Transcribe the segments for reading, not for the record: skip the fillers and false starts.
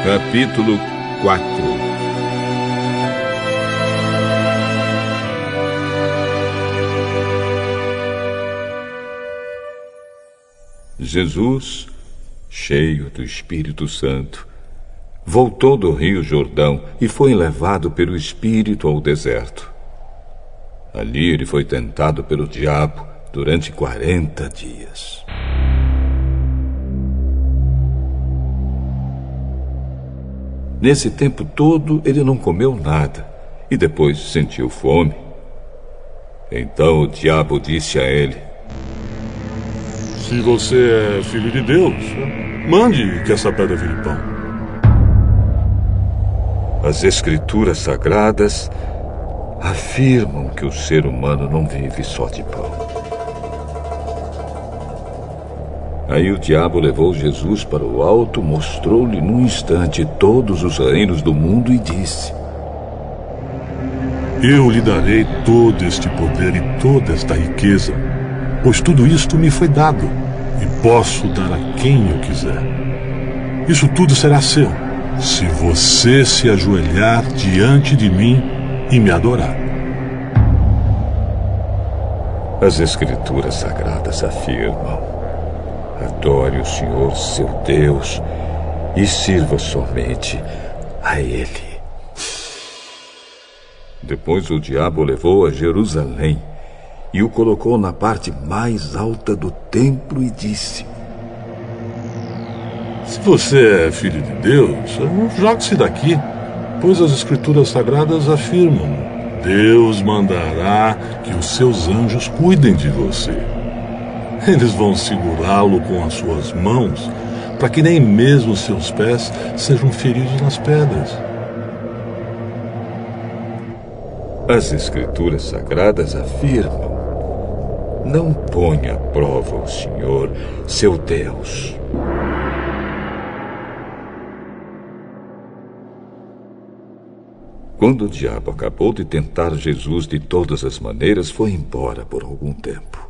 Capítulo 4. Jesus, cheio do Espírito Santo, voltou do Rio Jordão e foi levado pelo Espírito ao deserto. Ali ele foi tentado pelo diabo durante 40 dias. Nesse tempo todo ele não comeu nada e depois sentiu fome. Então o diabo disse a ele: Se você é filho de Deus, mande que essa pedra vire pão. As Escrituras Sagradas afirmam que o ser humano não vive só de pão. Aí o diabo levou Jesus para o alto, mostrou-lhe num instante todos os reinos do mundo e disse: Eu lhe darei todo este poder e toda esta riqueza, pois tudo isto me foi dado, e posso dar a quem eu quiser. Isso tudo será seu, se você se ajoelhar diante de mim e me adorar. As Escrituras Sagradas afirmam: adore o Senhor, seu Deus, e sirva somente a Ele. Depois o diabo o levou a Jerusalém e o colocou na parte mais alta do templo e disse: Se você é filho de Deus, jogue-se daqui, pois as Escrituras Sagradas afirmam: Deus mandará que os seus anjos cuidem de você. Eles vão segurá-lo com as suas mãos, para que nem mesmo seus pés sejam feridos nas pedras. As Escrituras Sagradas afirmam: não ponha à prova o Senhor, seu Deus. Quando o diabo acabou de tentar Jesus de todas as maneiras, foi embora por algum tempo.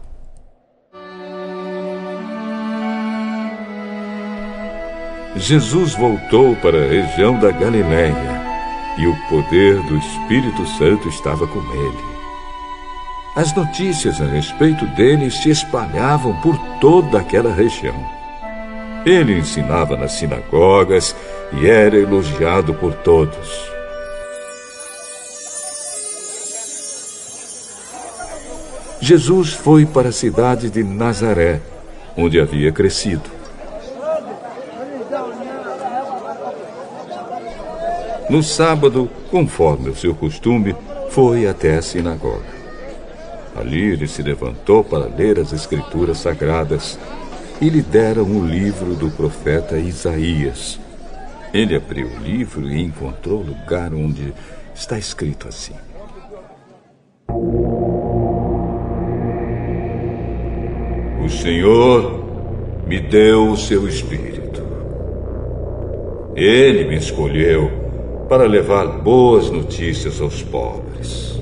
Jesus voltou para a região da Galiléia e o poder do Espírito Santo estava com ele. As notícias a respeito dele se espalhavam por toda aquela região. Ele ensinava nas sinagogas e era elogiado por todos. Jesus foi para a cidade de Nazaré, onde havia crescido. No sábado, conforme o seu costume, foi até a sinagoga. Ali ele se levantou para ler as Escrituras Sagradas e lhe deram o livro do profeta Isaías. Ele abriu o livro e encontrou o lugar onde está escrito assim: O Senhor me deu o seu Espírito. Ele me escolheu para levar boas notícias aos pobres,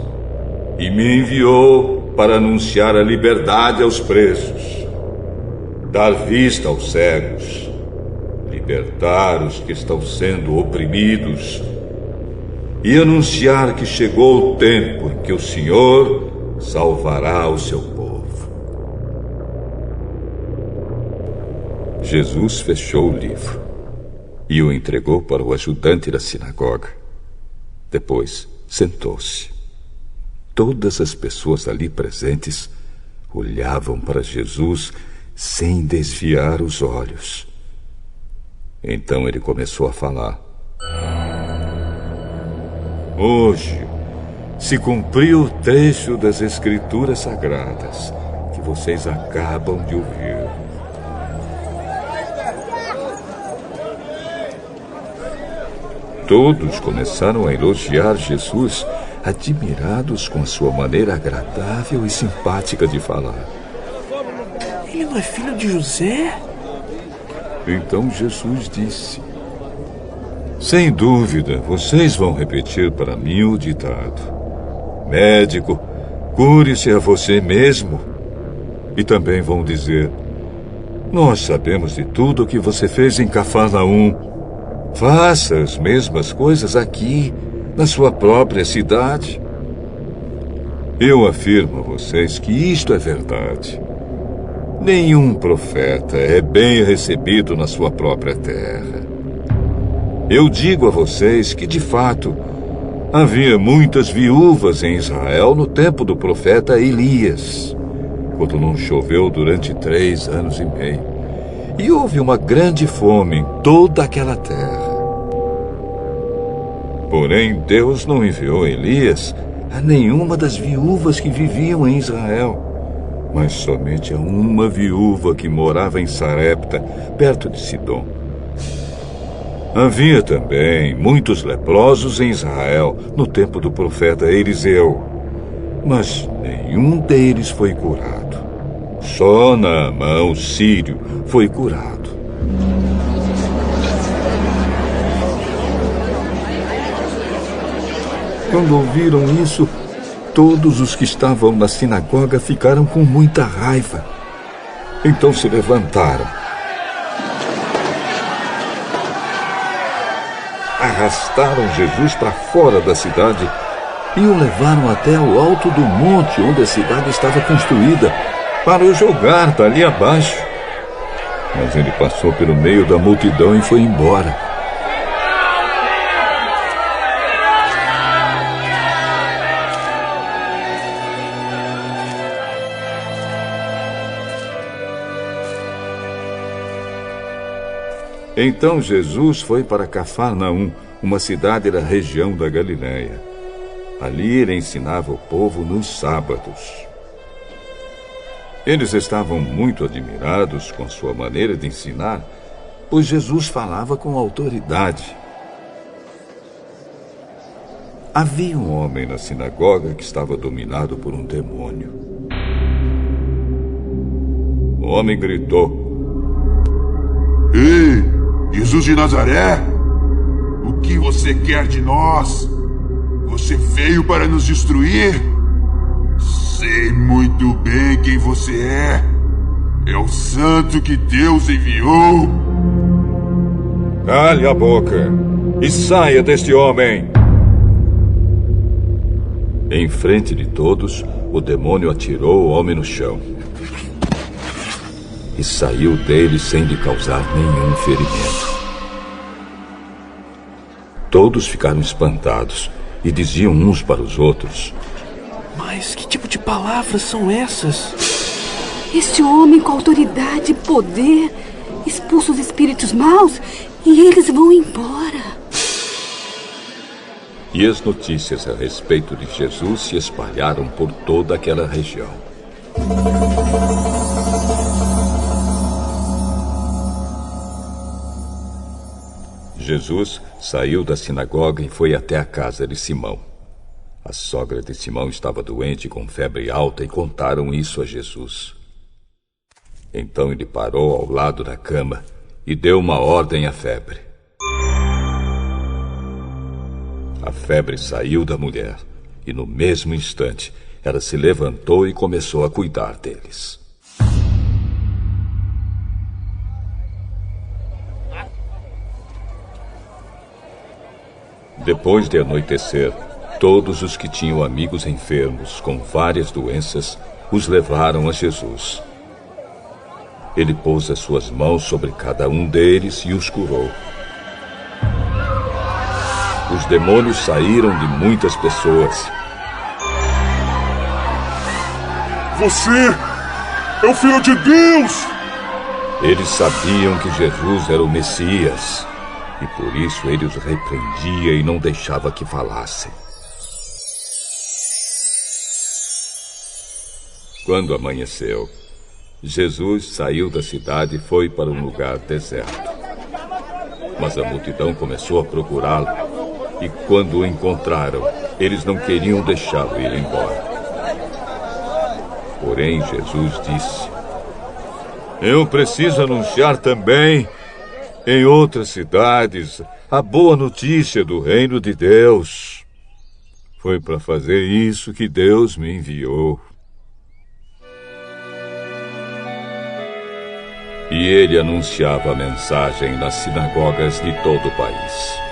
e me enviou para anunciar a liberdade aos presos, dar vista aos cegos, libertar os que estão sendo oprimidos e anunciar que chegou o tempo em que o Senhor salvará o seu povo. Jesus fechou o livro e o entregou para o ajudante da sinagoga. Depois sentou-se. Todas as pessoas ali presentes olhavam para Jesus sem desviar os olhos. Então ele começou a falar: Hoje se cumpriu o trecho das Escrituras Sagradas que vocês acabam de ouvir. Todos começaram a elogiar Jesus, admirados com a sua maneira agradável e simpática de falar. Ele não é filho de José? Então Jesus disse: Sem dúvida, vocês vão repetir para mim o ditado: Médico, cure-se a você mesmo. E também vão dizer: Nós sabemos de tudo o que você fez em Cafarnaum. Faça as mesmas coisas aqui, na sua própria cidade. Eu afirmo a vocês que isto é verdade. Nenhum profeta é bem recebido na sua própria terra. Eu digo a vocês que, de fato, havia muitas viúvas em Israel no tempo do profeta Elias, quando não choveu durante 3 anos e meio, e houve uma grande fome em toda aquela terra. Porém, Deus não enviou Elias a nenhuma das viúvas que viviam em Israel, mas somente a uma viúva que morava em Sarepta, perto de Sidom. Havia também muitos leprosos em Israel no tempo do profeta Eliseu, mas nenhum deles foi curado. Só Naamã, o sírio, foi curado. Quando ouviram isso, todos os que estavam na sinagoga ficaram com muita raiva. Então se levantaram, arrastaram Jesus para fora da cidade e o levaram até o alto do monte onde a cidade estava construída, para o jogar dali abaixo. Mas ele passou pelo meio da multidão e foi embora. Então Jesus foi para Cafarnaum, uma cidade da região da Galiléia. Ali ele ensinava o povo nos sábados. Eles estavam muito admirados com sua maneira de ensinar, pois Jesus falava com autoridade. Havia um homem na sinagoga que estava dominado por um demônio. O homem gritou: Ei, Jesus de Nazaré, o que você quer de nós? Você veio para nos destruir? Sei muito bem quem você é. É o santo que Deus enviou. Cale a boca e saia deste homem. Em frente de todos, o demônio atirou o homem no chão e saiu dele sem lhe causar nenhum ferimento. Todos ficaram espantados e diziam uns para os outros: Mas que tipo de palavras são essas? Este homem com autoridade e poder expulsa os espíritos maus e eles vão embora. E as notícias a respeito de Jesus se espalharam por toda aquela região. Jesus saiu da sinagoga e foi até a casa de Simão. A sogra de Simão estava doente com febre alta e contaram isso a Jesus. Então ele parou ao lado da cama e deu uma ordem à febre. A febre saiu da mulher e no mesmo instante ela se levantou e começou a cuidar deles. Depois de anoitecer, todos os que tinham amigos enfermos com várias doenças os levaram a Jesus. Ele pôs as suas mãos sobre cada um deles e os curou. Os demônios saíram de muitas pessoas. Você é o Filho de Deus! Eles sabiam que Jesus era o Messias. E por isso ele os repreendia e não deixava que falassem. Quando amanheceu, Jesus saiu da cidade e foi para um lugar deserto. Mas a multidão começou a procurá-lo, e quando o encontraram, eles não queriam deixá-lo ir embora. Porém, Jesus disse: Eu preciso anunciar também em outras cidades a boa notícia do reino de Deus. Foi para fazer isso que Deus me enviou. E ele anunciava a mensagem nas sinagogas de todo o país.